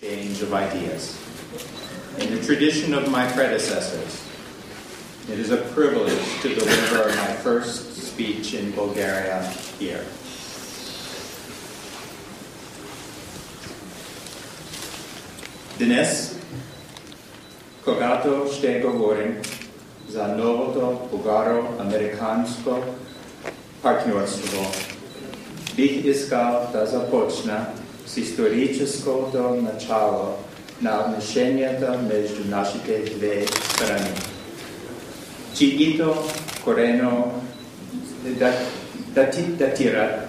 exchange of ideas. In the tradition of my predecessors, it is a privilege to deliver my first speech in Bulgaria here. Dnes, когато ще говорим за новото българо-американско партньорство, бих искал да започна с историческото начало на отношенията между нашите две страни, чиито корено датират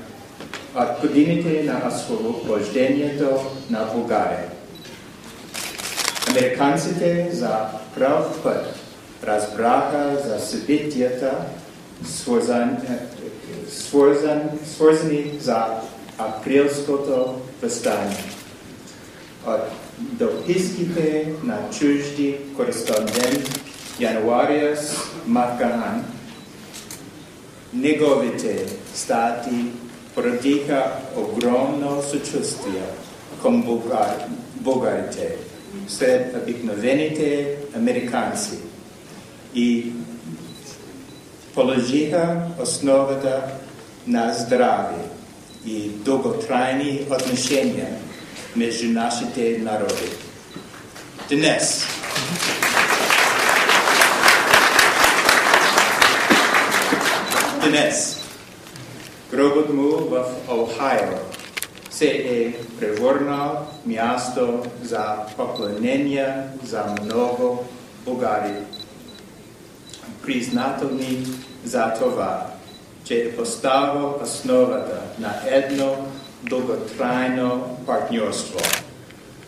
от годините на освобождението на България. Американците за пръв път разбраха за събитията, свързани за априлското въстание. От дописките на чужди кореспондент Януариус Макахан, неговите статии породиха огромно съчувствие към българите сред обикновените американци и положиха основата на здрави и дълготрайни отношения между нашите народи. Днес гробът му в Охайо се е превърнал място за поклонение за много българи, признателни за това, че е поставил основата на едно дълготрайно партньорство.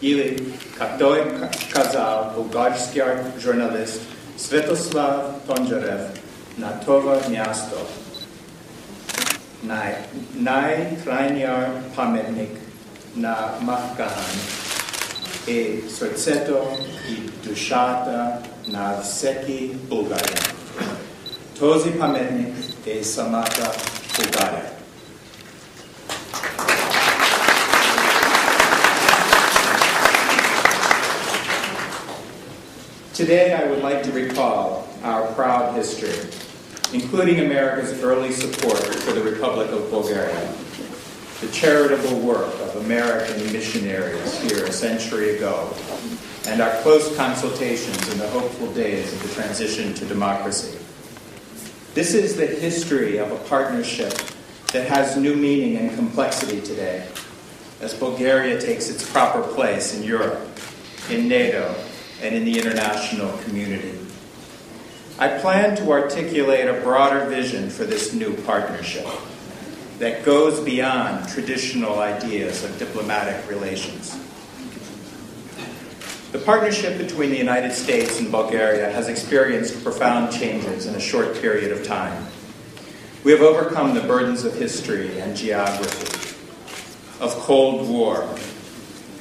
Или, както е казал българският журналист Светослав Тонджарев на това място, най-трайният паметник на Макахан е сърцето и душата на всеки българин. Този паметник е самата България. Today I would like to recall our proud history, including America's early support for the Republic of Bulgaria, the charitable work of American missionaries here a century ago, and our close consultations in the hopeful days of the transition to democracy. This is the history of a partnership that has new meaning and complexity today, as Bulgaria takes its proper place in Europe, in NATO, and in the international community. I plan to articulate a broader vision for this new partnership that goes beyond traditional ideas of diplomatic relations. The partnership between the United States and Bulgaria has experienced profound changes in a short period of time. We have overcome the burdens of history and geography, of Cold War,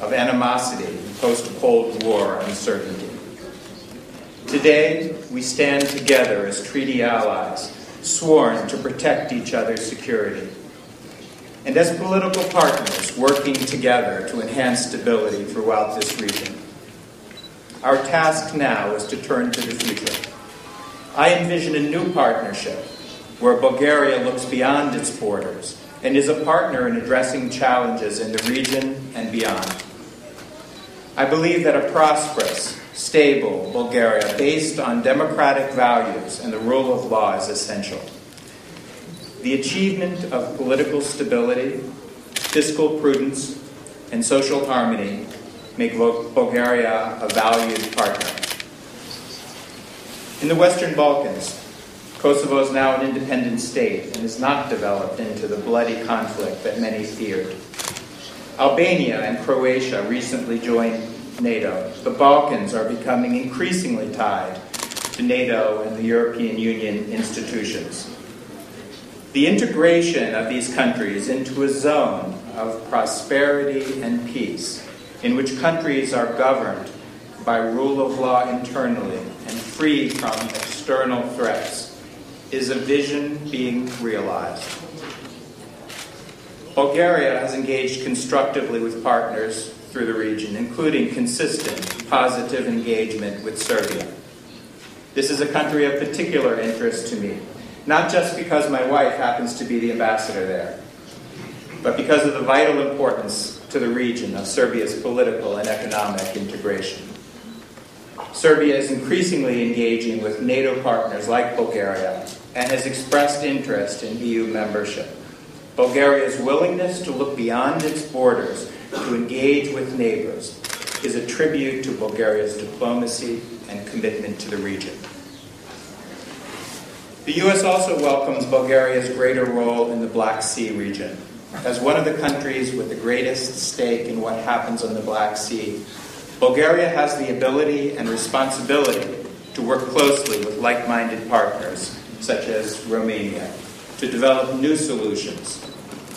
of animosity, post-Cold War uncertainty. Today, we stand together as treaty allies, sworn to protect each other's security, and as political partners working together to enhance stability throughout this region. Our task now is to turn to the future. I envision a new partnership where Bulgaria looks beyond its borders and is a partner in addressing challenges in the region and beyond. I believe that a prosperous, stable Bulgaria based on democratic values and the rule of law is essential. The achievement of political stability, fiscal prudence, and social harmony make Bulgaria a valued partner. In the Western Balkans, Kosovo is now an independent state and is not developed into the bloody conflict that many feared. Albania and Croatia recently joined NATO. The Balkans are becoming increasingly tied to NATO and the European Union institutions. The integration of these countries into a zone of prosperity and peace, in which countries are governed by rule of law internally and free from external threats, is a vision being realized. Bulgaria has engaged constructively with partners through the region, including consistent, positive engagement with Serbia. This is a country of particular interest to me, not just because my wife happens to be the ambassador there, but because of the vital importance to the region of Serbia's political and economic integration. Serbia is increasingly engaging with NATO partners like Bulgaria and has expressed interest in EU membership. Bulgaria's willingness to look beyond its borders to engage with neighbors is a tribute to Bulgaria's diplomacy and commitment to the region. The U.S. also welcomes Bulgaria's greater role in the Black Sea region. As one of the countries with the greatest stake in what happens on the Black Sea, Bulgaria has the ability and responsibility to work closely with like-minded partners, such as Romania, to develop new solutions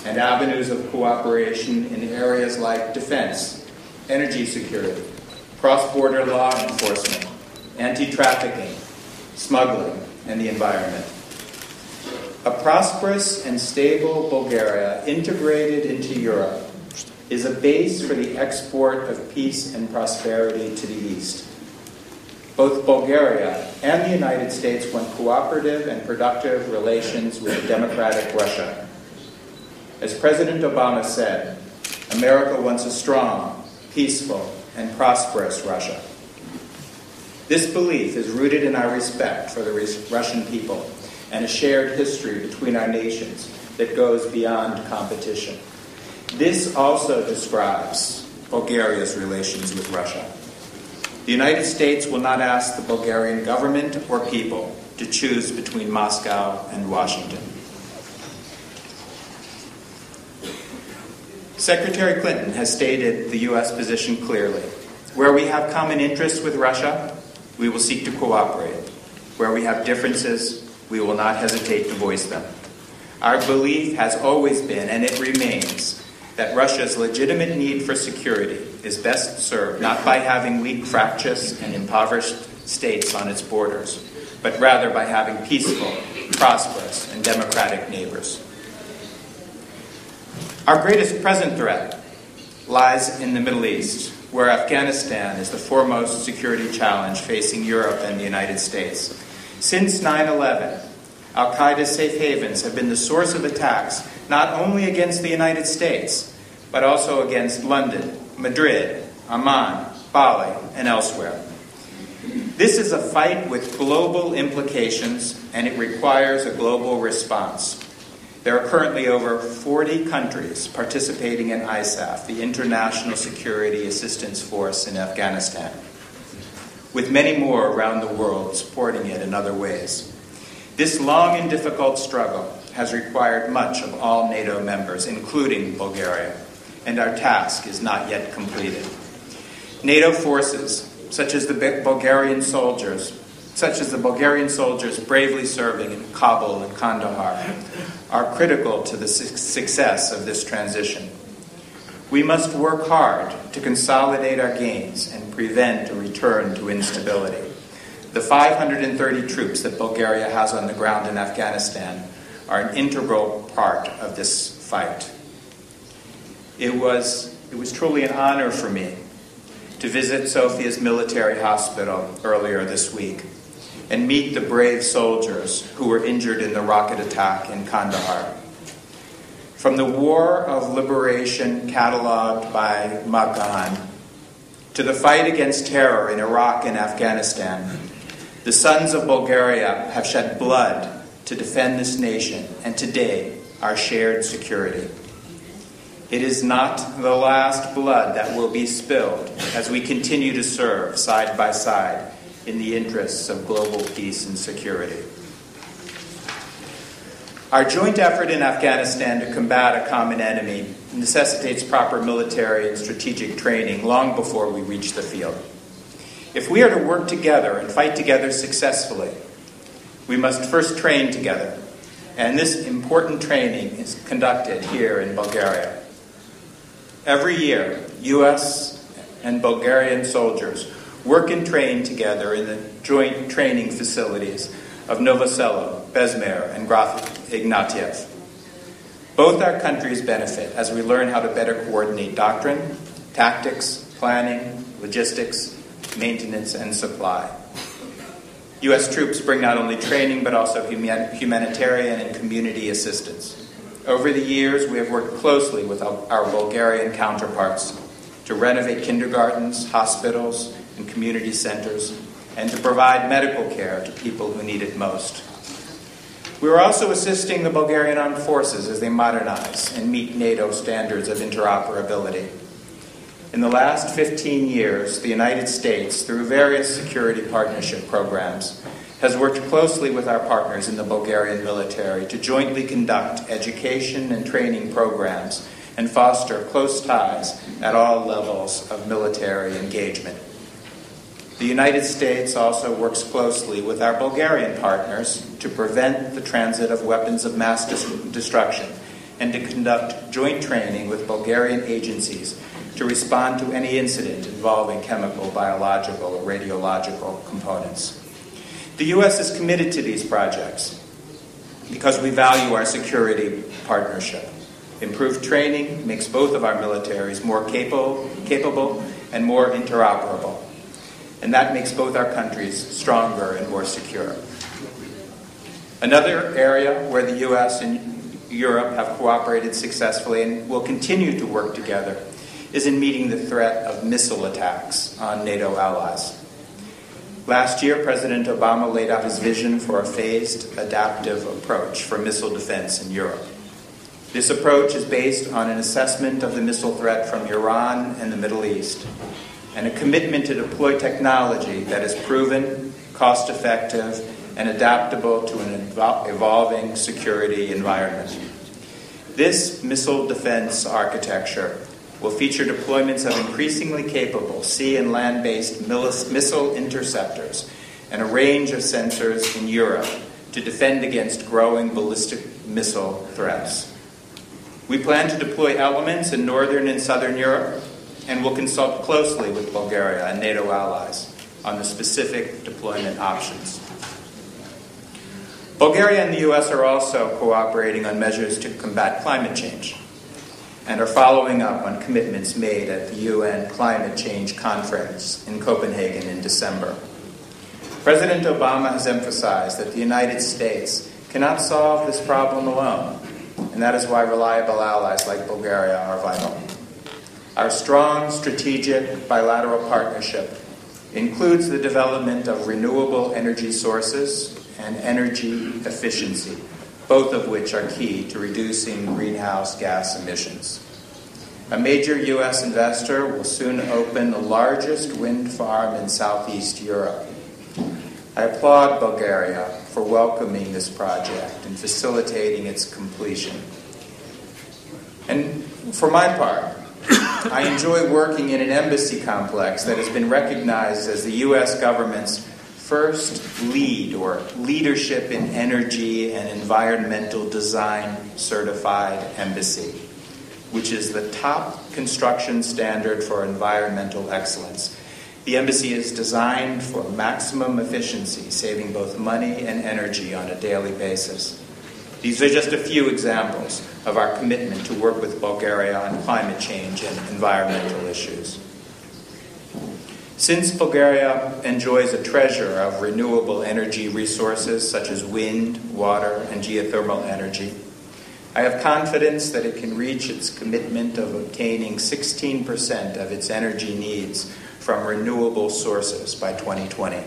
and avenues of cooperation in areas like defense, energy security, cross-border law enforcement, anti-trafficking, smuggling, and the environment. A prosperous and stable Bulgaria integrated into Europe is a base for the export of peace and prosperity to the East. Both Bulgaria and the United States want cooperative and productive relations with a democratic Russia. As President Obama said, America wants a strong, peaceful, and prosperous Russia. This belief is rooted in our respect for the Russian people and a shared history between our nations that goes beyond competition. This also describes Bulgaria's relations with Russia. The United States will not ask the Bulgarian government or people to choose between Moscow and Washington. Secretary Clinton has stated the U.S. position clearly. Where we have common interests with Russia, we will seek to cooperate. Where we have differences, we will not hesitate to voice them. Our belief has always been, and it remains, that Russia's legitimate need for security is best served not by having weak, fractious, and impoverished states on its borders, but rather by having peaceful, prosperous, and democratic neighbors. Our greatest present threat lies in the Middle East, where Afghanistan is the foremost security challenge facing Europe and the United States. Since 9/11, al-Qaeda's safe havens have been the source of attacks not only against the United States, but also against London, Madrid, Amman, Bali, and elsewhere. This is a fight with global implications, and it requires a global response. There are currently over 40 countries participating in ISAF, the International Security Assistance Force in Afghanistan, with many more around the world supporting it in other ways. This long and difficult struggle has required much of all NATO members, including Bulgaria, and our task is not yet completed. NATO forces, such as the Bulgarian soldiers bravely serving in Kabul and Kandahar, are critical to the success of this transition. We must work hard to consolidate our gains and prevent a return to instability. The 530 troops that Bulgaria has on the ground in Afghanistan are an integral part of this fight. It was truly an honor for me to visit Sofia's military hospital earlier this week and meet the brave soldiers who were injured in the rocket attack in Kandahar. From the War of Liberation catalogued by Magan to the fight against terror in Iraq and Afghanistan, the sons of Bulgaria have shed blood to defend this nation and today our shared security. It is not the last blood that will be spilled as we continue to serve side by side in the interests of global peace and security. Our joint effort in Afghanistan to combat a common enemy necessitates proper military and strategic training long before we reach the field. If we are to work together and fight together successfully, we must first train together, and this important training is conducted here in Bulgaria. Every year, U.S. and Bulgarian soldiers work and train together in the joint training facilities of Novoselo, Bezmir, and Graf Ignatiev. Both our countries benefit as we learn how to better coordinate doctrine, tactics, planning, logistics, maintenance, and supply. U.S. troops bring not only training but also humanitarian and community assistance. Over the years, we have worked closely with our Bulgarian counterparts to renovate kindergartens, hospitals, and community centers, and to provide medical care to people who need it most. We are also assisting the Bulgarian armed forces as they modernize and meet NATO standards of interoperability. In the last 15 years, the United States, through various security partnership programs, has worked closely with our partners in the Bulgarian military to jointly conduct education and training programs and foster close ties at all levels of military engagement. The United States also works closely with our Bulgarian partners to prevent the transit of weapons of mass destruction and to conduct joint training with Bulgarian agencies to respond to any incident involving chemical, biological, or radiological components. The U.S. is committed to these projects because we value our security partnership. Improved training makes both of our militaries more capable and more interoperable. And that makes both our countries stronger and more secure. Another area where the U.S. and Europe have cooperated successfully and will continue to work together is in meeting the threat of missile attacks on NATO allies. Last year, President Obama laid out his vision for a phased, adaptive approach for missile defense in Europe. This approach is based on an assessment of the missile threat from Iran and the Middle East, and a commitment to deploy technology that is proven, cost-effective, and adaptable to an evolving security environment. This missile defense architecture will feature deployments of increasingly capable sea and land-based missile interceptors and a range of sensors in Europe to defend against growing ballistic missile threats. We plan to deploy elements in Northern and Southern Europe and will consult closely with Bulgaria and NATO allies on the specific deployment options. Bulgaria and the U.S. are also cooperating on measures to combat climate change and are following up on commitments made at the UN Climate Change Conference in Copenhagen in December. President Obama has emphasized that the United States cannot solve this problem alone, and that is why reliable allies like Bulgaria are vital. Our strong strategic bilateral partnership includes the development of renewable energy sources and energy efficiency, both of which are key to reducing greenhouse gas emissions. A major U.S. investor will soon open the largest wind farm in Southeast Europe. I applaud Bulgaria for welcoming this project and facilitating its completion. And for my part, I enjoy working in an embassy complex that has been recognized as the U.S. government's first leadership in energy and environmental design certified embassy, which is the top construction standard for environmental excellence. The embassy is designed for maximum efficiency, saving both money and energy on a daily basis. These are just a few examples of our commitment to work with Bulgaria on climate change and environmental issues. Since Bulgaria enjoys a treasure of renewable energy resources such as wind, water, and geothermal energy, I have confidence that it can reach its commitment of obtaining 16% of its energy needs from renewable sources by 2020.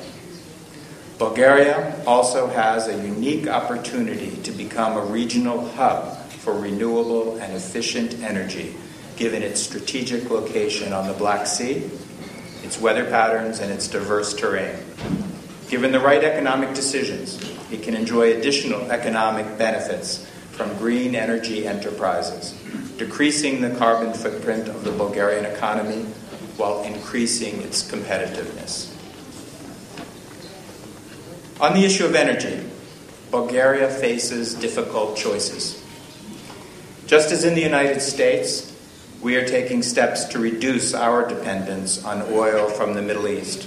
Bulgaria also has a unique opportunity to become a regional hub for renewable and efficient energy, given its strategic location on the Black Sea, its weather patterns, and its diverse terrain. Given the right economic decisions, it can enjoy additional economic benefits from green energy enterprises, decreasing the carbon footprint of the Bulgarian economy while increasing its competitiveness. On the issue of energy, Bulgaria faces difficult choices. Just as in the United States, we are taking steps to reduce our dependence on oil from the Middle East.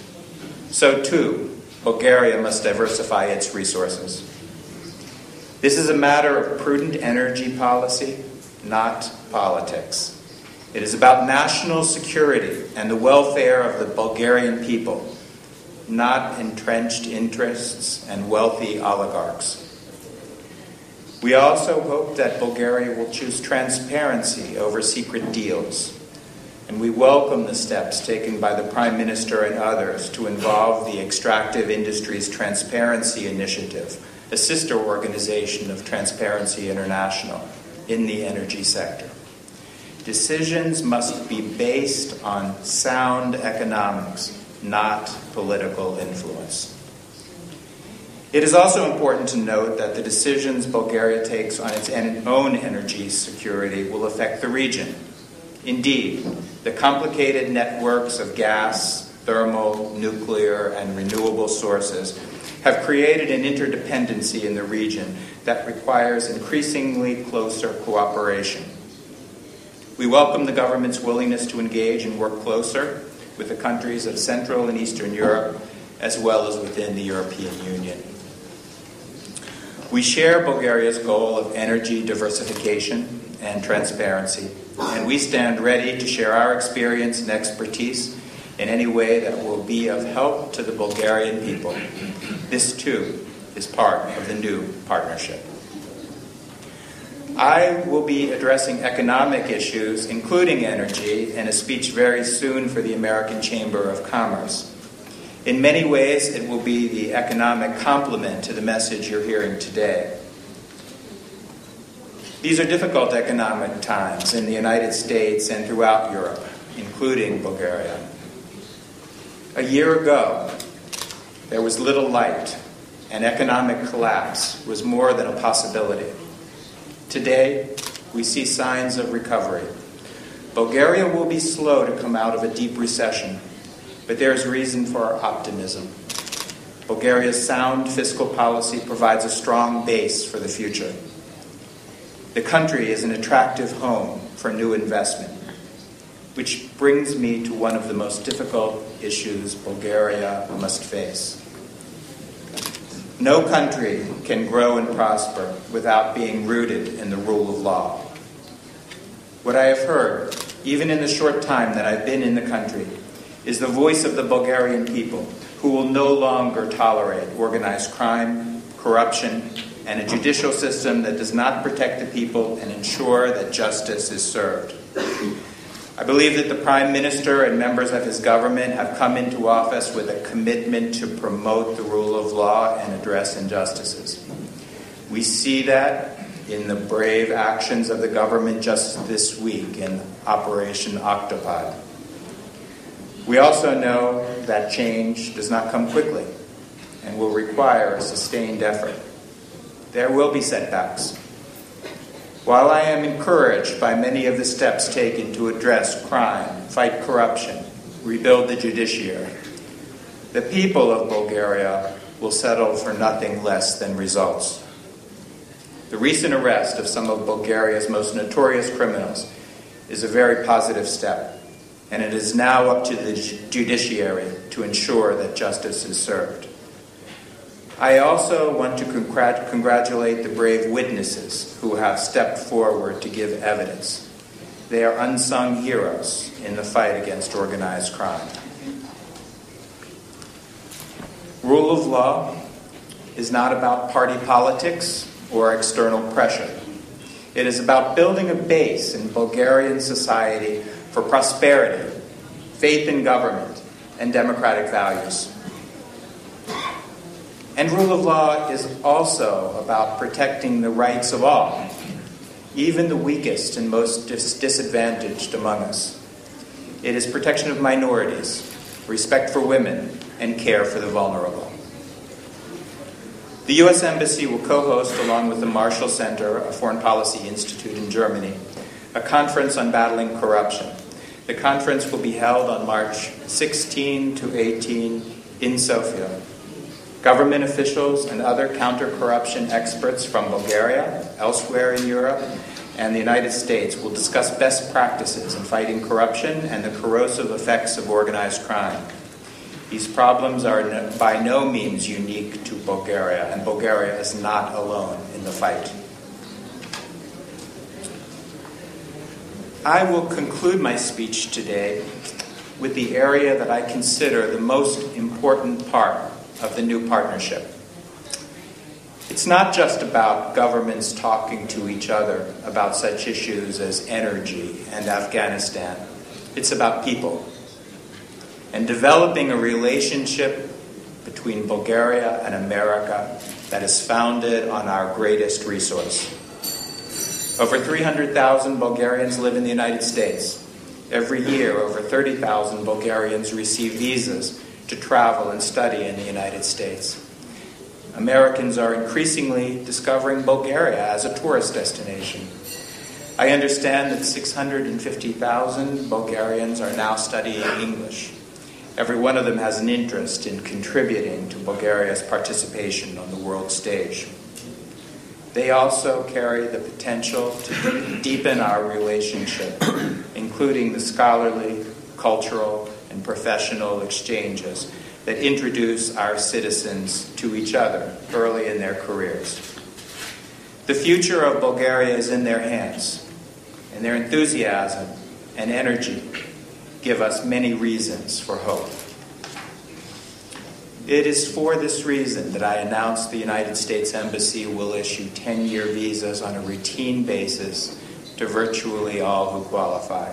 So too, Bulgaria must diversify its resources. This is a matter of prudent energy policy, not politics. It is about national security and the welfare of the Bulgarian people, not entrenched interests and wealthy oligarchs. We also hope that Bulgaria will choose transparency over secret deals, and we welcome the steps taken by the Prime Minister and others to involve the Extractive Industries Transparency Initiative, a sister organization of Transparency International, in the energy sector. Decisions must be based on sound economics, not political influence. It is also important to note that the decisions Bulgaria takes on its own energy security will affect the region. Indeed, the complicated networks of gas, thermal, nuclear, and renewable sources have created an interdependency in the region that requires increasingly closer cooperation. We welcome the government's willingness to engage and work closer with the countries of Central and Eastern Europe, as well as within the European Union. We share Bulgaria's goal of energy diversification and transparency, and we stand ready to share our experience and expertise in any way that will be of help to the Bulgarian people. This, too, is part of the new partnership. I will be addressing economic issues, including energy, in a speech very soon for the American Chamber of Commerce. In many ways, it will be the economic complement to the message you're hearing today. These are difficult economic times in the United States and throughout Europe, including Bulgaria. A year ago, there was little light, and economic collapse was more than a possibility. Today, we see signs of recovery. Bulgaria will be slow to come out of a deep recession, but there is reason for optimism. Bulgaria's sound fiscal policy provides a strong base for the future. The country is an attractive home for new investment, which brings me to one of the most difficult issues Bulgaria must face. No country can grow and prosper without being rooted in the rule of law. What I have heard, even in the short time that I've been in the country, is the voice of the Bulgarian people, who will no longer tolerate organized crime, corruption, and a judicial system that does not protect the people and ensure that justice is served. I believe that the Prime Minister and members of his government have come into office with a commitment to promote the rule of law and address injustices. We see that in the brave actions of the government just this week in Operation Octopus. We also know that change does not come quickly and will require a sustained effort. There will be setbacks. While I am encouraged by many of the steps taken to address crime, fight corruption, rebuild the judiciary, the people of Bulgaria will settle for nothing less than results. The recent arrest of some of Bulgaria's most notorious criminals is a very positive step, and it is now up to the judiciary to ensure that justice is served. I also want to congratulate the brave witnesses who have stepped forward to give evidence. They are unsung heroes in the fight against organized crime. Rule of law is not about party politics or external pressure. It is about building a base in Bulgarian society for prosperity, faith in government, and democratic values. And rule of law is also about protecting the rights of all, even the weakest and most disadvantaged among us. It is protection of minorities, respect for women, and care for the vulnerable. The U.S. Embassy will co-host, along with the Marshall Center, a Foreign Policy Institute in Germany, a conference on battling corruption. The conference will be held on March 16 to 18 in Sofia. Government officials and other counter-corruption experts from Bulgaria, elsewhere in Europe, and the United States will discuss best practices in fighting corruption and the corrosive effects of organized crime. These problems are by no means unique to Bulgaria, and Bulgaria is not alone in the fight. I will conclude my speech today with the area that I consider the most important part of the new partnership. It's not just about governments talking to each other about such issues as energy and Afghanistan. It's about people and developing a relationship between Bulgaria and America that is founded on our greatest resource. Over 300,000 Bulgarians live in the United States. Every year, over 30,000 Bulgarians receive visas to travel and study in the United States. Americans are increasingly discovering Bulgaria as a tourist destination. I understand that 650,000 Bulgarians are now studying English. Every one of them has an interest in contributing to Bulgaria's participation on the world stage. They also carry the potential to deepen our relationship, including the scholarly, cultural, and professional exchanges that introduce our citizens to each other early in their careers. The future of Bulgaria is in their hands, and their enthusiasm and energy give us many reasons for hope. It is for this reason that I announced the United States Embassy will issue 10-year visas on a routine basis to virtually all who qualify.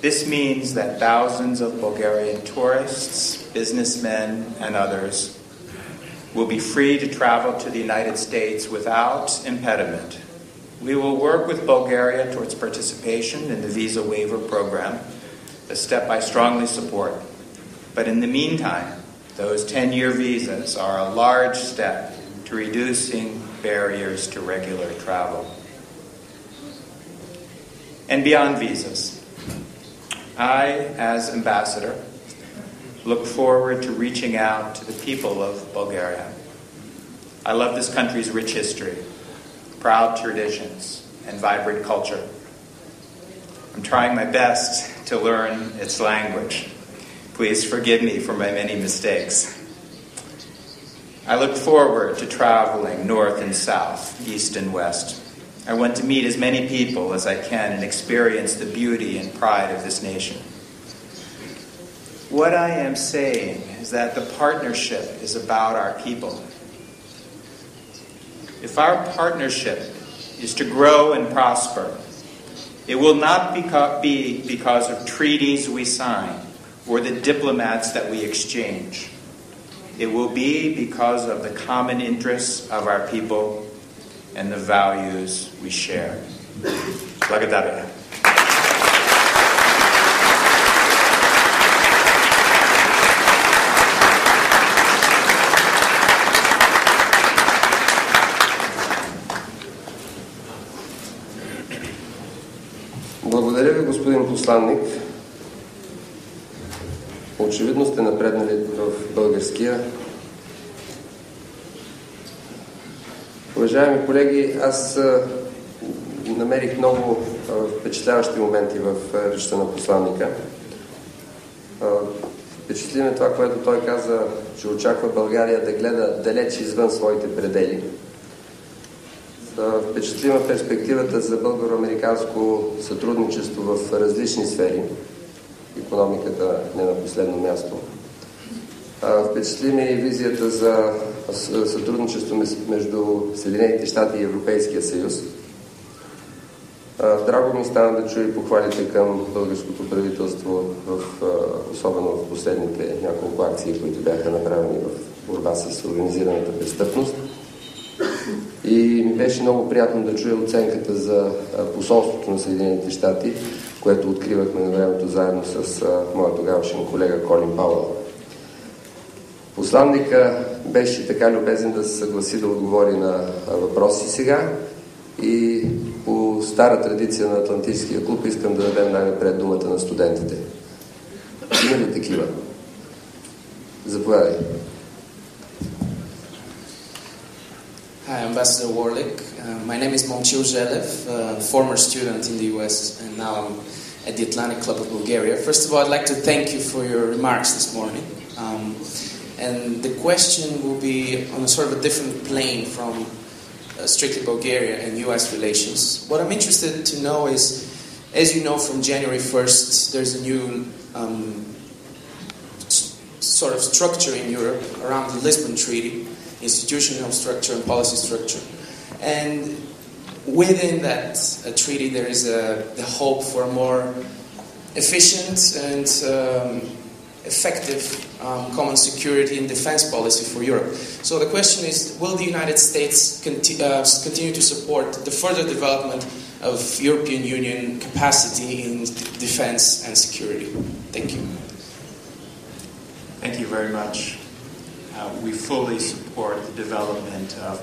This means that thousands of Bulgarian tourists, businessmen, and others will be free to travel to the United States without impediment. We will work with Bulgaria towards participation in the visa waiver program, a step I strongly support. But in the meantime, those 10-year visas are a large step to reducing barriers to regular travel. And beyond visas, I, as ambassador, look forward to reaching out to the people of Bulgaria. I love this country's rich history, proud traditions, and vibrant culture. I'm trying my best to learn its language. Please forgive me for my many mistakes. I look forward to traveling north and south, east and west. I want to meet as many people as I can and experience the beauty and pride of this nation. What I am saying is that the partnership is about our people. If our partnership is to grow and prosper, it will not be because of treaties we sign or the diplomats that we exchange. It will be because of the common interests of our people and the values we share. Благодаря. Благодаря ви, господин посланник. Очевидно сте напреднали в българския. Уважаеми колеги, аз намерих много впечатляващи моменти в речта на посланника. Впечатли това, което той каза, че очаква България да гледа далеч извън своите предели. Впечатлима перспективата за българо-американско сътрудничество в различни сфери. Икономиката не на последно място. Впечатли и визията за сътрудничество между Съединените щати и Европейския съюз. Драго ми стана да чуя похвалите към българското правителство, особено в последните няколко акции, които бяха направени в борба с организираната престъпност. И ми беше много приятно да чуя оценката за посолството на Съединените щати, което откривахме на времето заедно с моя тогавашен колега Колин Пауъл. Посланника беше така любезен да се съгласи да отговори на въпроси сега и по стара традиция на Атлантическия клуб искам да дадем най-напред думата на студентите. Има ли такива? Заповядай. Hi, Ambassador Warlick. My name is Momchil Zhelev, former student in the US, and now I'm at the Atlantic Club of Bulgaria. First of all, I'd like to thank you for your remarks this morning. And the question will be on a sort of a different plane from strictly Bulgaria and US relations. What I'm interested to know is As you know, from January 1st, there's a new sort of structure in Europe around the Lisbon Treaty, institutional structure and policy structure. And within that treaty, there is the hope for a more efficient and effective common security and defense policy for Europe. So the question is, will the United States continue to support the further development of European Union capacity in defense and security? Thank you. Thank you very much. We fully support the development of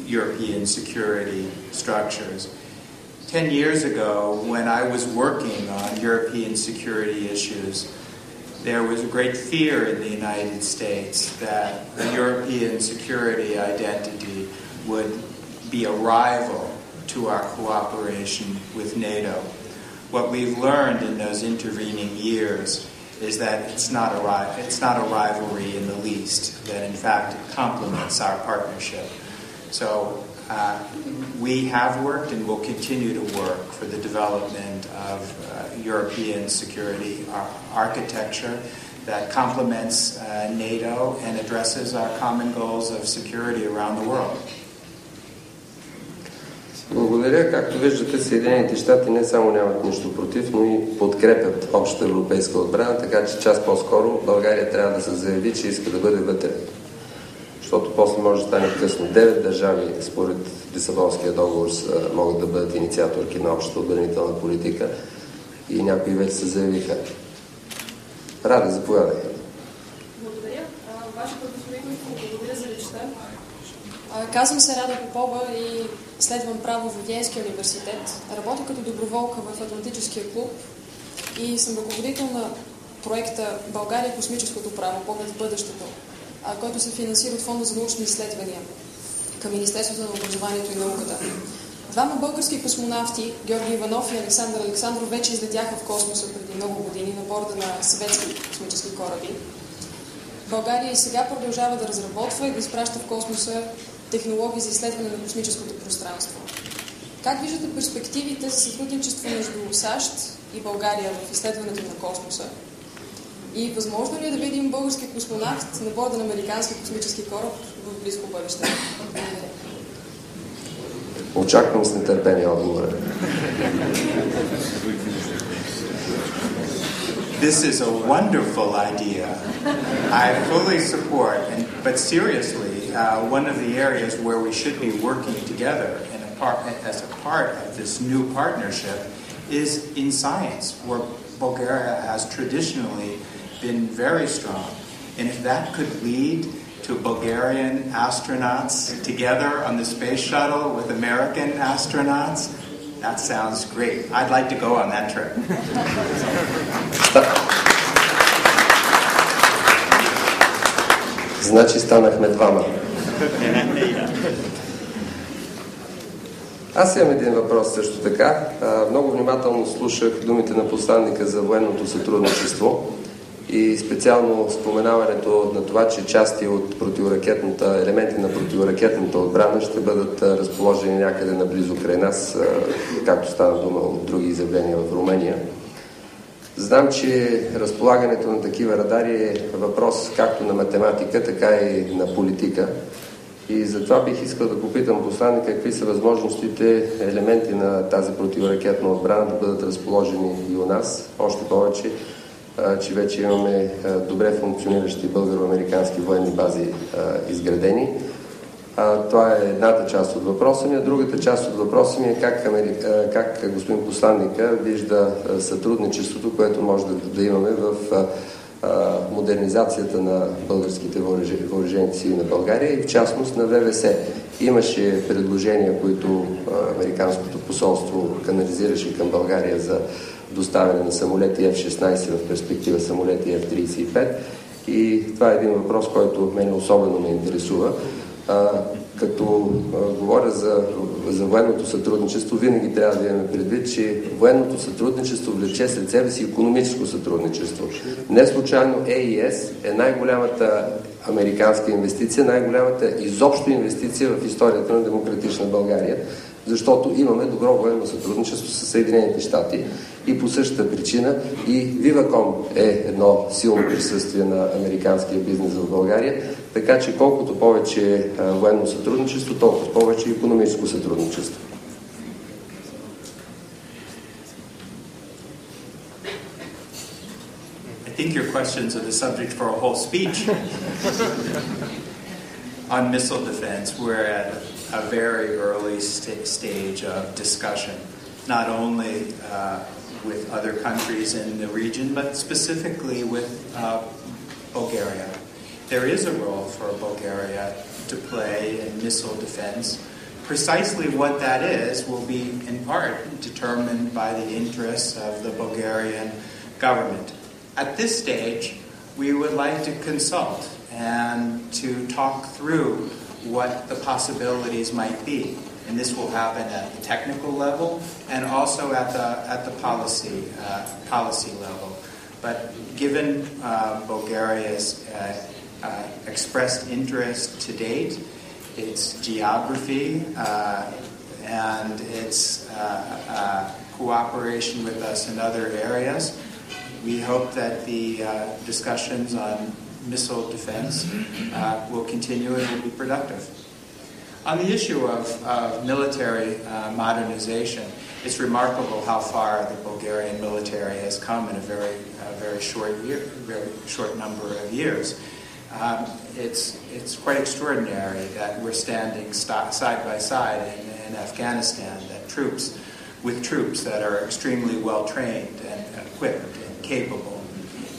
European security structures. 10 years ago, when I was working on European security issues, there was a great fear in the United States that the European security identity would be a rival to our cooperation with NATO. What we've learned in those intervening years is that it's not a rivalry in the least, that in fact it complements our partnership. So we have worked and will continue to work for the development of European security architecture that complements NATO and addresses our common goals of security around the world. Благодаря. Както виждате, Съединените щати не само нямат нищо против, но и подкрепят общата европейска отбрана, така че час по-скоро България трябва да се заяви, че иска да бъде вътре. Защото после може да стане късно. 9 държави, според Лисабонския договор, могат да бъдат инициаторки на общата отбранителна политика и някои вече се заявиха. Рада, заповядай. Благодаря. Вашето господин, благодаря за речта. Казвам се Рада Попова и следвам право в Виенския университет. Работя като доброволка в Атлантическия клуб и съм ръководител на проекта България и космическото право, поглед в бъдещето, който се финансира от Фонда за научни изследвания към Министерството на образованието и науката. Двама български космонавти, Георги Иванов и Александър Александров, вече излетяха в космоса преди много години на борда на съветски космически кораби. България и сега продължава да разработва и да изпраща в космоса технологии за изследване на космическото пространство. Как виждате перспективите за сътрудничество между САЩ и България в изследването на космоса? И възможно ли е да видим български космонавт на борда на американски космически кораб в близко бъдеще? Очаквам с нетърпение отговора. This is a wonderful idea. I fully support, but seriously, one of the areas where we should be working together as a part of this new partnership is in science, where Bulgaria has traditionally been very strong. And if that could lead to Bulgarian astronauts together on the space shuttle with American astronauts, that sounds great. I'd like to go on that trip. Значи станахме двама. Аз имам един въпрос също така. Много внимателно слушах думите на посланника за военното сътрудничество и специално споменаването на това, че части от елементи на противоракетната отбрана ще бъдат разположени някъде наблизо край нас, както стана дума от други изявления в Румъния. Знам, че разполагането на такива радари е въпрос както на математика, така и на политика. И затова бих искал да попитам посланника какви са възможностите елементи на тази противоракетна отбрана да бъдат разположени и у нас. Още повече, че вече имаме добре функциониращи българо-американски военни бази изградени. Това е едната част от въпроса ми, а другата част от въпроса ми е как господин посланника вижда сътрудничеството, което може да имаме в модернизацията на българските въоръжени сили на България и в частност на ВВС. Имаше предложения, които Американското посолство канализираше към България за доставяне на самолети F-16 в перспектива самолети F-35 и това е един въпрос, който мен особено ме интересува. Като говоря за военното сътрудничество, винаги трябва да имаме предвид, че военното сътрудничество влече след себе си икономическо сътрудничество. Не случайно ЕИС е най-голямата американска инвестиция, най-голямата изобщо инвестиция в историята на демократична България. защото имаме добро военно сътрудничество с Съединените щати и по същата причина и Viva.com е едно силно присъствие на американския бизнес в България, така че колкото повече военно сътрудничество, толкова повече икономическо сътрудничество. I think your questions are the subject for a whole speech. On missile defense, we're at a very early stage of discussion, not only with other countries in the region, but specifically with Bulgaria. There is a role for Bulgaria to play in missile defense. Precisely what that is will be in part determined by the interests of the Bulgarian government. At this stage, we would like to consult and to talk through what the possibilities might be. And this will happen at the technical level and also at the policy level. But given Bulgaria's expressed interest to date, its geography and its cooperation with us in other areas, we hope that the discussions on missile defense will continue and will be productive. On the issue of military modernization, it's remarkable how far the Bulgarian military has come in a very short number of years. It's quite extraordinary that we're standing side by side in Afghanistan, with troops that are extremely well trained and equipped and capable.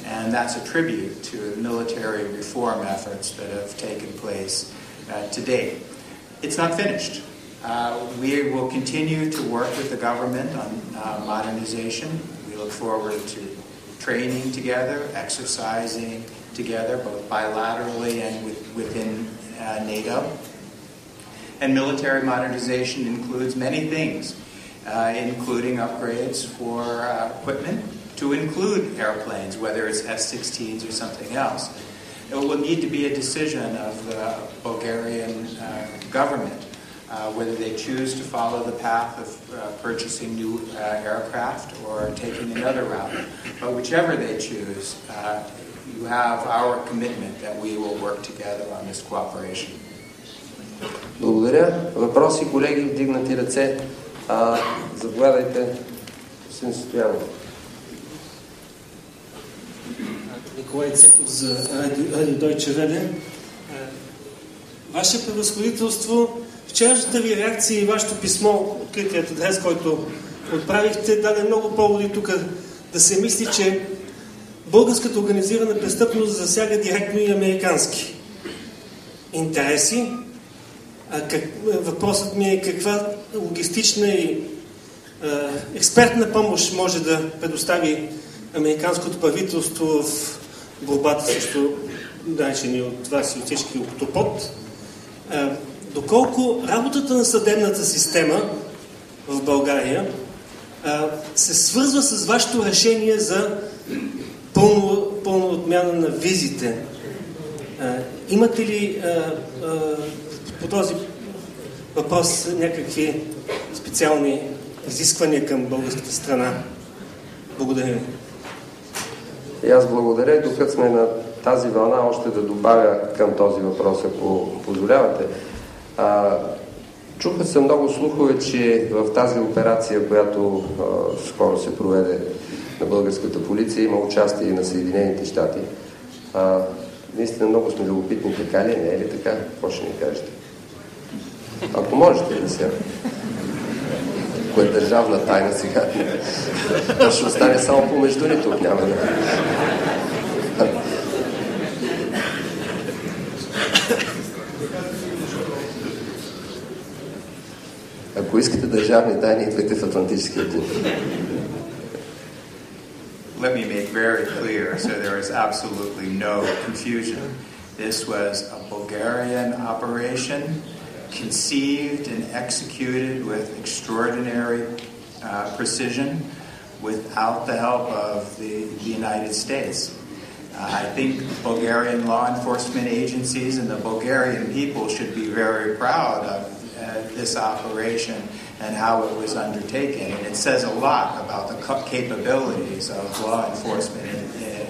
And that's a tribute to military reform efforts that have taken place to date. It's not finished. We will continue to work with the government on modernization. We look forward to training together, exercising together, both bilaterally and within NATO. And military modernization includes many things, including upgrades for equipment, to include airplanes, whether it's F-16s or something else. It will need to be a decision of the Bulgarian government, whether they choose to follow the path of purchasing new aircraft or taking another route. But whichever they choose, you have our commitment that we will work together on this cooperation. Благодаря. Въпроси, колеги, вдигнати ръце. Заповядайте, господин Стоянов. Николай Цеков за Радио Дойче Веле. Ваше превъзходителство, вчерашната ви реакция и вашето писмо, откритият адрес, който отправихте, даде много поводи тук да се мисли, че българската организирана престъпност засяга директно и американски интереси. Въпросът ми е каква логистична и експертна помощ може да предостави американското правителство в борбата срещу наречени от вас и от всички октопод. Доколко работата на съдебната система в България се свързва с вашето решение за пълна отмяна на визите. Имате ли по този въпрос някакви специални изисквания към българската страна? Благодаря ви. И аз благодаря. Докато сме на тази вълна, още да добавя към този въпрос, ако позволявате. Чуха се много слухове, че в тази операция, която скоро се проведе на българската полиция, има участие и на Съединените щати. Наистина много сме любопитни, така ли е, не е ли така? Какво ще ни кажете? Ако можете да се... Ако е държавна тайна сега, то ще остане само помежду ни тук, няма да... Ако искате държавни тайни, идвайте в Атлантическия клуб. Let me make very clear, so there is absolutely no confusion. This was a Bulgarian operation conceived and executed with extraordinary precision without the help of the United States. I think Bulgarian law enforcement agencies and the Bulgarian people should be very proud of this operation and how it was undertaken. And it says a lot about the capabilities of law enforcement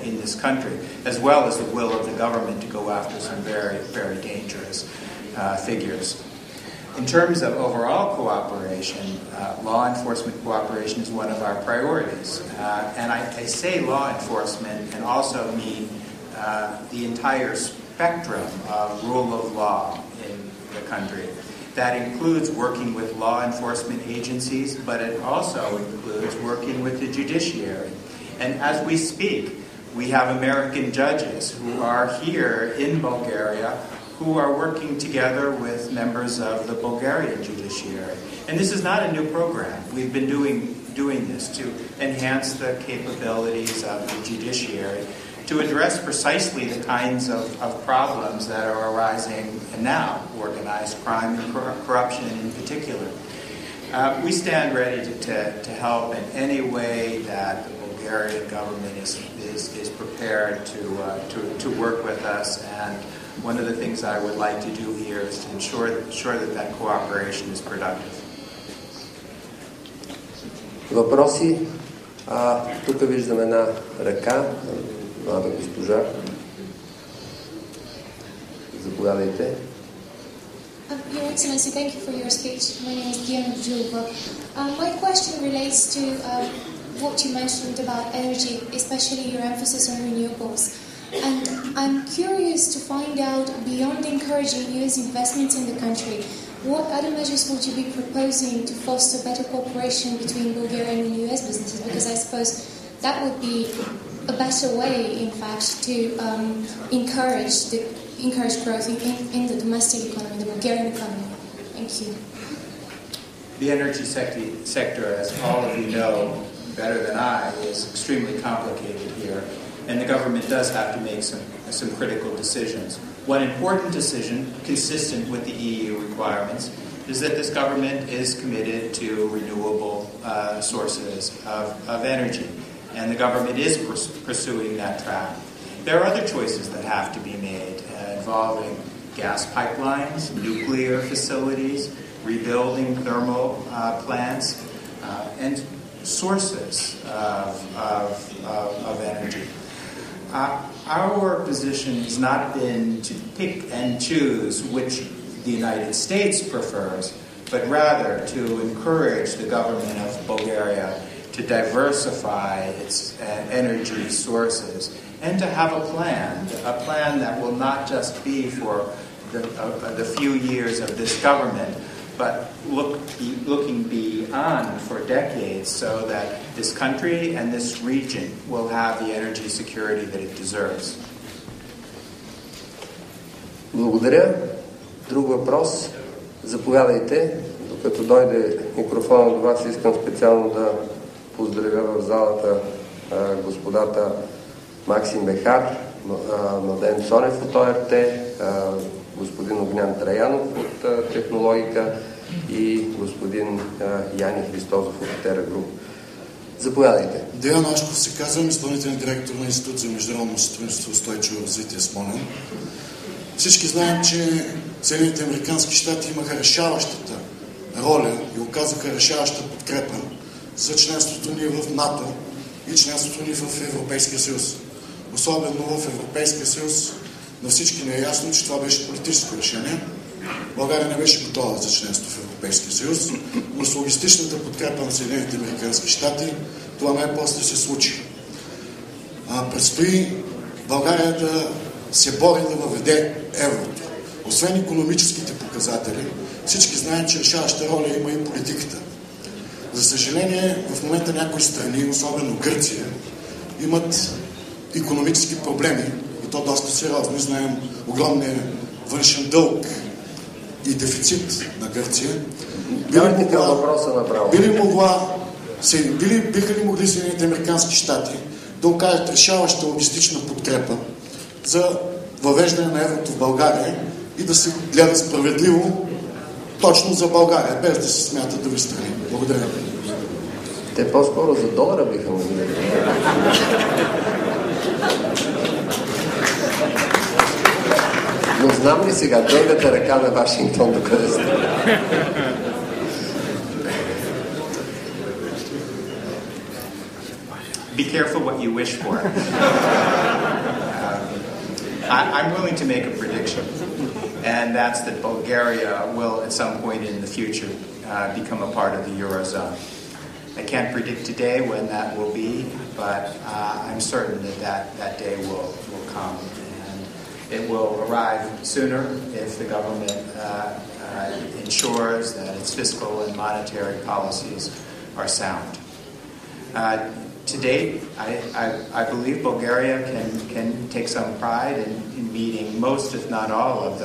in this country, as well as the will of the government to go after some very, very dangerous figures. In terms of overall cooperation, law enforcement cooperation is one of our priorities. And I say law enforcement and also mean the entire spectrum of rule of law in the country. That includes working with law enforcement agencies, but it also includes working with the judiciary. And as we speak, we have American judges who are here in Bulgaria who are working together with members of the Bulgarian judiciary. And this is not a new program. We've been doing this to enhance the capabilities of the judiciary, to address precisely the kinds of problems that are arising now, organized crime and corruption in particular. We stand ready to help in any way that the Bulgarian government is prepared to work with us, and one of the things I would like to do here is to ensure that cooperation is productive. Въпроси? Тук виждам една ръка, млада госпожа. Заповядайте. Your Excellency, thank you for your speech. My name is Diana Julva. My question relates to what you mentioned about energy, especially your emphasis on renewables. And I'm curious to find out, beyond encouraging US investments in the country, what other measures would you be proposing to foster better cooperation between Bulgarian and US businesses? Because I suppose that would be a better way, in fact, to encourage growth in the domestic economy, the Bulgarian economy. Thank you. The energy sector, as all of you know better than I, is extremely complicated here, and the government does have to make some critical decisions. One important decision, consistent with the EU requirements, is that this government is committed to renewable sources of energy, and the government is pursuing that track. There are other choices that have to be made involving gas pipelines, nuclear facilities, rebuilding thermal plants, and sources of energy. Our position has not been to pick and choose which the United States prefers, but rather to encourage the government of Bulgaria to diversify its energy sources and to have a plan that will not just be for the few years of this government, but looking beyond for decades, so that this country and this region will have the energy security that it deserves. Благодаря. Друг въпрос? Заповядайте. Докато дойде микрофона до вас, искам специално да поздравя в залата господата Максим Бехар, Младен Цонев от ОРТ, господин Огнян Траянов от Технологика и господин Яни Христозов от Тера Груп. Заповядайте. Деян Ашков се казвам, изпълнителен директор на Институт за международно сътрудничество и устойчиво развитие Смолян. Всички знаем, че Съединените американски щати имаха решаващата роля и оказаха решаваща подкрепа за членството ни в НАТО и членството ни в Европейския съюз. Особено в Европейския съюз на всички не е ясно, че това беше политическо решение. България не беше готова за членство в Европейския съюз, но с логистичната подкрепа на Съединените американски щати това най-после се случи. Предстои България да се бори да въведе еврото. Освен икономическите показатели, всички знаем, че решаваща роля има и политиката. За съжаление, в момента някои страни, особено Гърция, имат икономически проблеми, и то доста сериозни. Знаем огромния външен дълг и дефицит на Гърция. Биха ли могли Съединените американски щати да окажат решаваща логистична подкрепа за въвеждане на еврото в България и да се гледа справедливо точно за България, без да се смятат други страни? Благодаря. Те по-скоро за долара биха могли. Но знам ли сега, дългата ръка на Вашингтон докъде сте? be careful what you wish for. I'm willing to make a prediction, and that's that Bulgaria will, at some point in the future, become a part of the Eurozone. I can't predict today when that will be, but I'm certain that day will come, and it will arrive sooner if the government ensures that its fiscal and monetary policies are sound. To date, I believe Bulgaria can take some pride in meeting most, if not all, of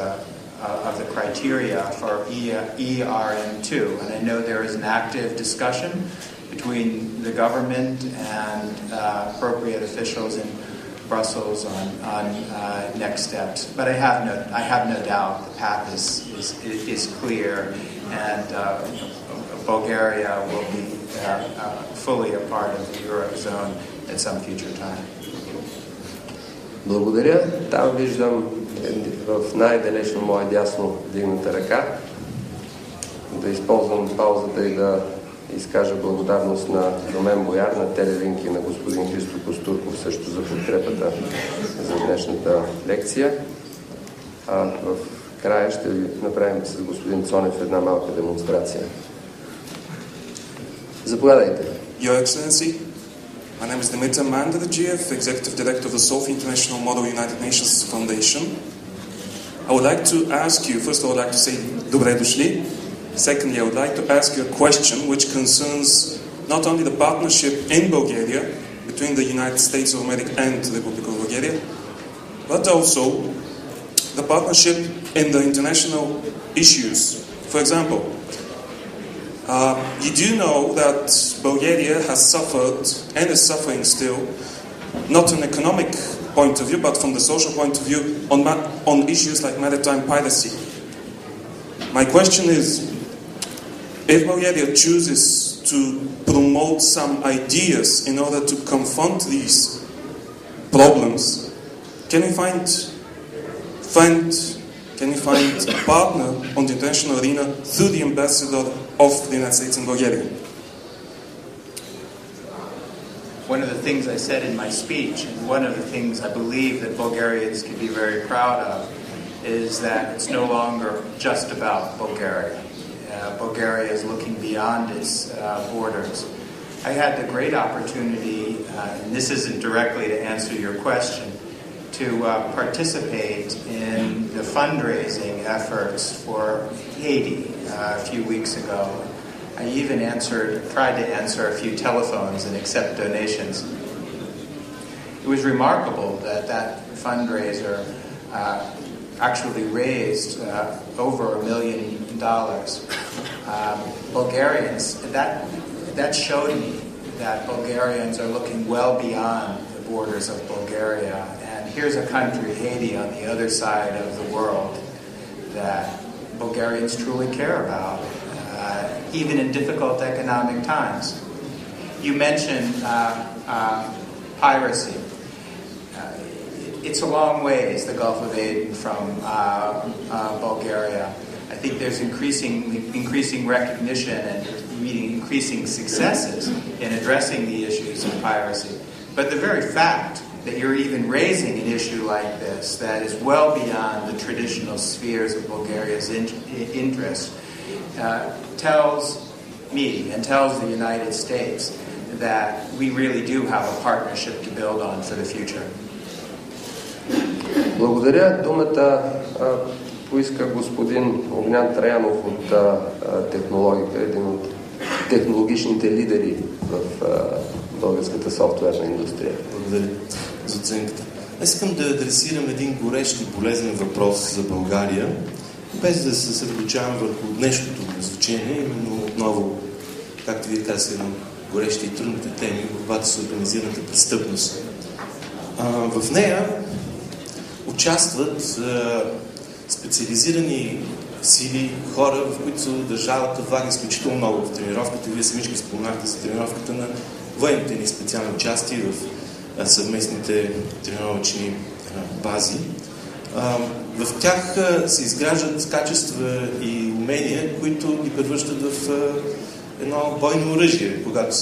the criteria for ERM2, and I know there is an active discussion between the government and appropriate officials in Brussels on next steps. But I have no doubt the path is clear, and Bulgaria will be fully a part of the Eurozone at some future time. Благодаря. Там виждам в най-далечно мое дясно дигната ръка. Да използвам паузата и да изкажа благодарност на Домен Бояр, на Телелинк и на господин Христо Костурков също за подкрепата за днешната лекция. В края ще ви направим с господин Цонев една малка демонстрация. Заповядайте. Your Excellency, my name is Dimitar Mandradjiev, Executive Director of the Sofia International Model United Nations Foundation. I would like to ask you, first I would like to say Dobre došli. Secondly, I would like to ask you a question which concerns not only the partnership in Bulgaria between the United States of America and the Republic of Bulgaria, but also the partnership in the international issues. For example, you do know that Bulgaria has suffered and is suffering still, not an economic point of view, but from the social point of view, on issues like maritime piracy. My question is, if Bulgaria chooses to promote some ideas in order to confront these problems, can you find a partner on the international arena through the ambassador of the United States in Bulgaria? One of the things I said in my speech, and one of the things I believe that Bulgarians can be very proud of, is that it's no longer just about Bulgaria. Bulgaria is looking beyond its borders. I had the great opportunity, and this isn't directly to answer your question, to participate in the fundraising efforts for Haiti a few weeks ago. I even tried to answer a few telephones and accept donations. It was remarkable that fundraiser actually raised over $1 million. Bulgarians, that showed me that Bulgarians are looking well beyond the borders of Bulgaria. And here's a country, Haiti, on the other side of the world that Bulgarians truly care about, even in difficult economic times. You mentioned piracy. It's a long ways, the Gulf of Aden, from Bulgaria. I think there's increasing recognition and increasing successes in addressing the issues of piracy. But the very fact that you're even raising an issue like this that is well beyond the traditional spheres of Bulgaria's interest tells me and tells the United States that we really do have a partnership to build on for the future. Благодаря. Думата поиска господин Огнян Траянов от технологика, един от технологичните лидери в българската софтуерна индустрия. Благодаря за оценката. Аз искам да адресирам един горещ и полезен въпрос за България, без да се съсредоточавам върху днешното звучение, именно отново, както вие казахте, на горещи и трудните теми, борбата с организираната престъпност. В нея участват специализирани сили, хора, в които държавата влага изключително много в тренировката. Вие самички споменахте за тренировката на военните ни специални части в съвместните тренировъчни бази. В тях се изграждат качества и умения, които ги превръщат в едно бойно оръжие, когато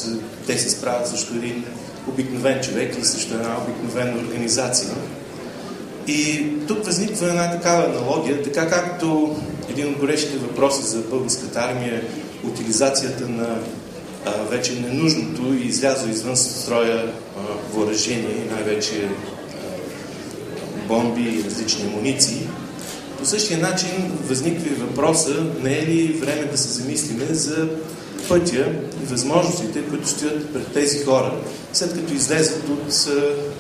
те се справят срещу един обикновен човек или срещу една обикновена организация. И тук възниква една такава аналогия, така както един от горещите въпроси за българската армия е утилизацията на вече ненужното и излязло извън строя въоръжение и най-вече бомби и различни амуниции. По същия начин възниква и въпроса, не е ли време да се замислиме за пътя и възможностите, които стоят пред тези хора, след като излезат от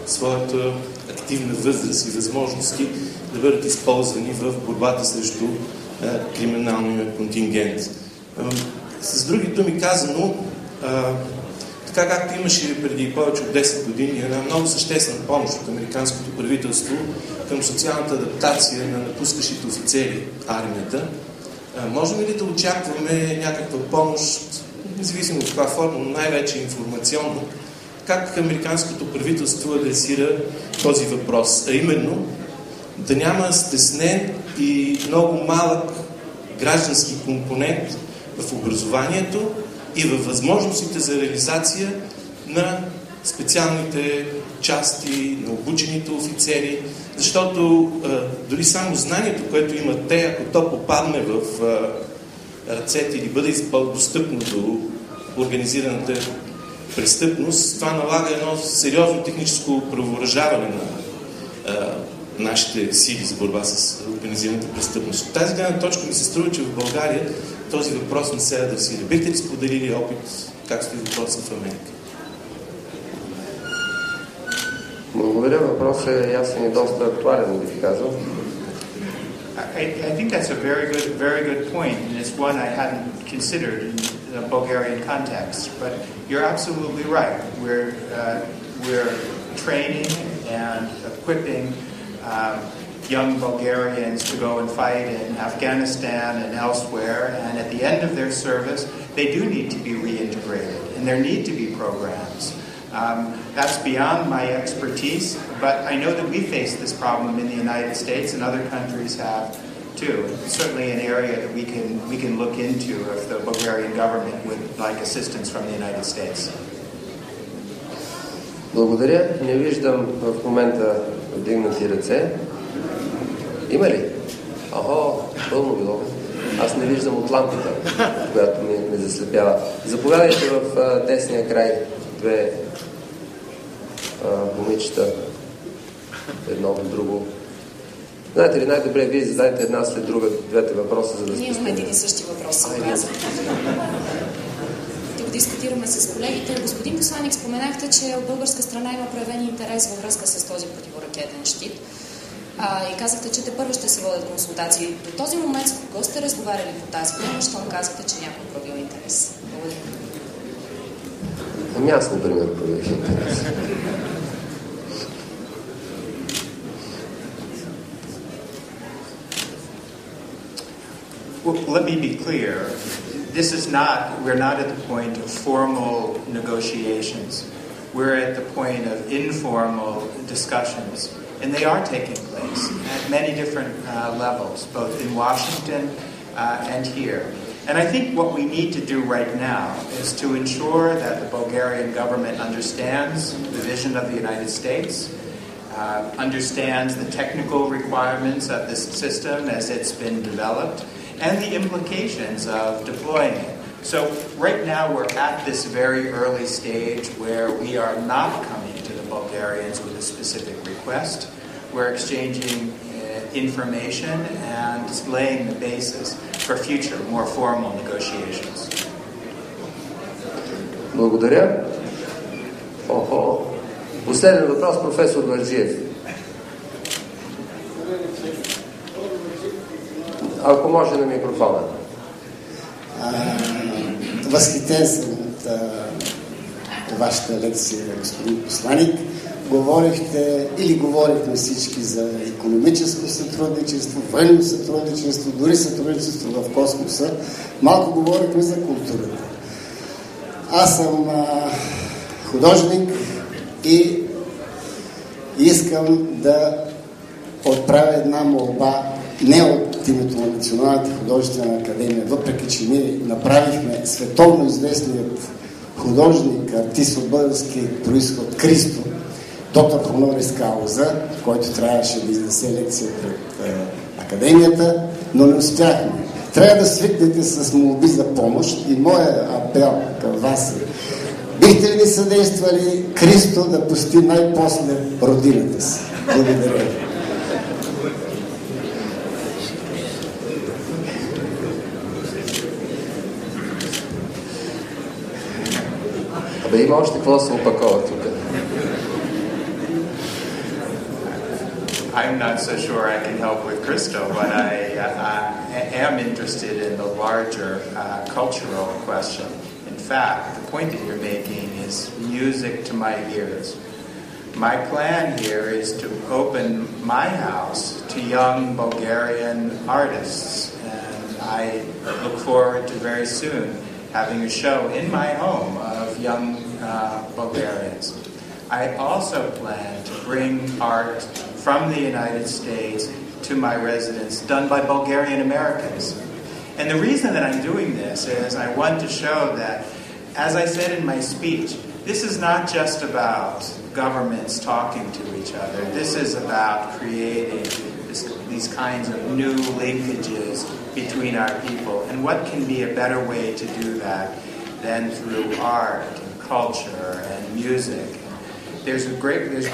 своята активна възраст и възможности да бъдат използвани в борбата срещу криминалния контингент. С други думи казано, така както имаше преди повече от 10 години една много съществена помощ от американското правителство към социалната адаптация на напускащите офицери армията, можем ли да очакваме някаква помощ, независимо от каква форма, но най-вече информационно, как американското правителство адресира този въпрос, а именно да няма стеснен и много малък граждански компонент в образованието и във възможностите за реализация на специалните части, на обучените офицери, защото дори само знанието, което имат те, ако то попадне в ръцете или бъде достъпно до организираната престъпност, това налага едно сериозно техническо правовъоръжаване на нашите сили за борба с организираната престъпност. От тази гледна точка ми се струва, че в България този въпрос не се адресира. Бихте ли споделили опит, как стои въпросът в Америка? Благодаря. Въпросът е ясен и доста актуален, бих казал. I think that's a very good point, and it's one I hadn't considered in the Bulgarian context. But you're absolutely right. We're training and equipping young Bulgarians to go and fight in Afghanistan and elsewhere, and at the end of their service, they do need to be reintegrated, and there need to be programs. That's beyond my expertise, but I know that we face this problem in the United States, and other countries have too. It's certainly an area that we can look into if the Bulgarian government would like assistance from the United States. Благодаря. Не виждам в момента вдигнати ръце. Има ли? Пълно било. Аз не виждам от лампата, която ме заслепява. Заповядайте в десния край. Две момичета. Едно от друго. Знаете ли, най-добре вие зададете една след друга двете въпроса, за да Ние имаме един и същи въпрос. Тук дискутираме с колегите. Господин посланик, споменахте, че от българска страна има проявен интерес във връзка с този противоракетен щит. И казахте, че тепърва ще се водят консултации. До този момент с кого сте разговаряли по тази тема, щом казахте, че някой проявил интерес? Благодаря. Аз, например, проявих интерес. Well, let me be clear. We're not at the point of formal negotiations. We're at the point of informal discussions. And they are taking place at many different levels, both in Washington and here. And I think what we need to do right now is to ensure that the Bulgarian government understands the vision of the United States, understands the technical requirements of this system as it's been developed, and the implications of deploying it. So right now we're at this very early stage where we are not coming to the Bulgarians with a specific request. We're exchanging information and laying the basis for future, more formal negotiations. Благодаря. Последен въпрос, професор Варджиев. Ако може на микрофона. Възхитен съм от вашата лекция, господин посланик. Говорихме всички за икономическо сътрудничество, военно сътрудничество, дори сътрудничество в космоса. Малко говорихме за културата. Аз съм художник и искам да отправя една молба не от името на Националната художествена академия, въпреки че ние направихме световно известният художник, артист от български произход Кристо, доктор хонорис кауза, който трябваше да изнесе лекция пред академията, но не успяхме. Трябва да свикнете с молби за помощ и моя апел към вас е: бихте ли ни съдействали Кристо да посети най-после родината си? Благодаря ви. Абе, има още какво да се опакова тук. I'm not so sure I can help with Christo, but I am interested in the larger cultural question. In fact, the point that you're making is music to my ears. My plan here is to open my house to young Bulgarian artists, and I look forward to very soon having a show in my home of young Bulgarians. I also plan to bring art from the United States to my residence, done by Bulgarian Americans. And the reason that I'm doing this is I want to show that, as I said in my speech, this is not just about governments talking to each other. This is about creating these kinds of new linkages between our people. And what can be a better way to do that than through art and culture and music? There's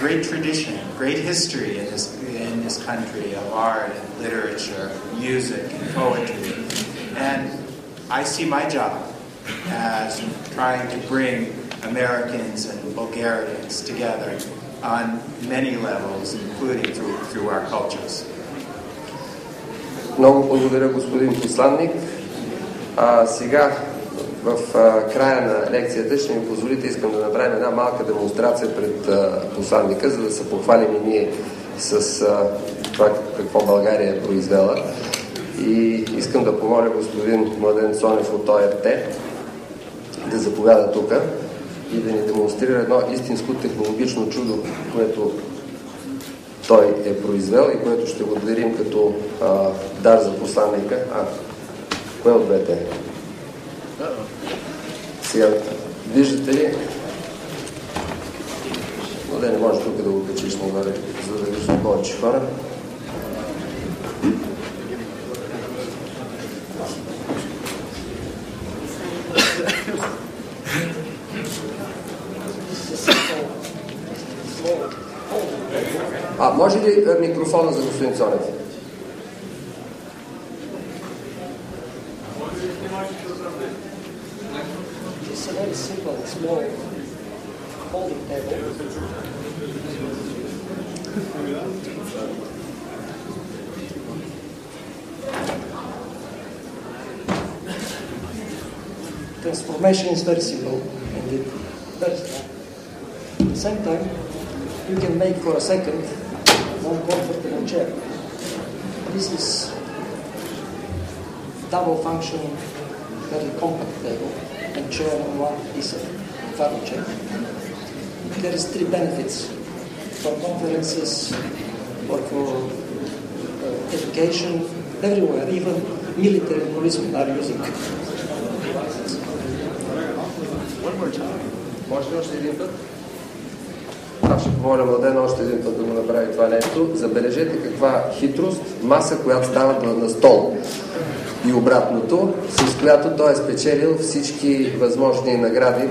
great tradition, great history in this country of art and literature, music and poetry. And I see my job as trying to bring Americans and Bulgarians together on many levels, including through our cultures. Много благодаря, господин посланник. Сега в края на лекцията ще ми позволите, искам да направим една малка демонстрация пред посланника, за да се похвалим и ние с това какво България е произвела. И искам да помоля господин Младен Цонев от ОРТ да заповяда тук и да ни демонстрира едно истинско технологично чудо, което той е произвел и което ще го дарим като дар за посланника. Кое от двете? Сега, виждате ли? Но да не можеш тук да го качиш нагоре, за да виждат повече хора. Може ли микрофона за господин Цонев? It's a very simple, small folding table. Transformation is very simple indeed. Very simple. At the same time, you can make for a second one comfortable chair. This is double functioning, very compact table and chair and one piece of furniture. There is 3 benefits for conferences or for education, everywhere, even military policemen are using it. One more time. Може ли още един път? Аз ще помоля Младен още един път да го направи това нещо. Забележете каква хитрост, маса, която става на стол. И обратното, с която той е спечелил всички възможни награди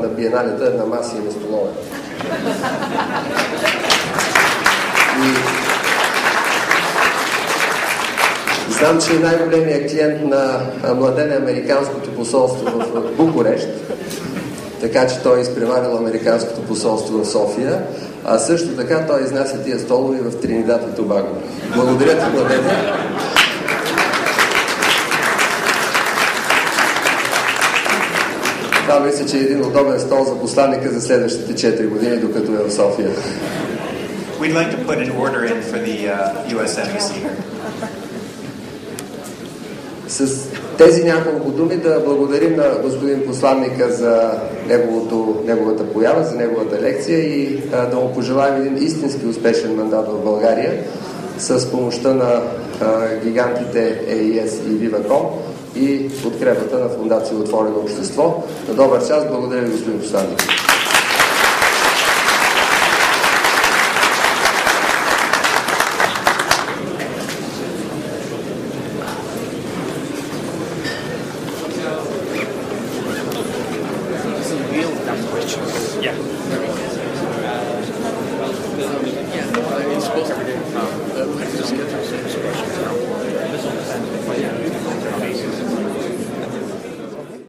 на биеналета на маси и на столове. И знам, че най-големият клиент на Младен е Американското посолство в Букурещ, така че той е изпреварил Американското посолство в София, а също така той изнася тия столове в Тринидад и Тобаго. Благодаря ти, Младене. Това мисля, че е един удобен стол за посланника за следващите 4 години, докато е в София. We'd like to put an order in for the U.S. Embassy here. С тези няколко думи да благодарим на господин посланника за неговата поява, за неговата лекция и да му пожелаем един истински успешен мандат в България с помощта на гигантите AES и Viva.com, и подкрепата на Фондация Отворено общество. На добър час, благодаря ви, господин посланник. This will depend on some questions now.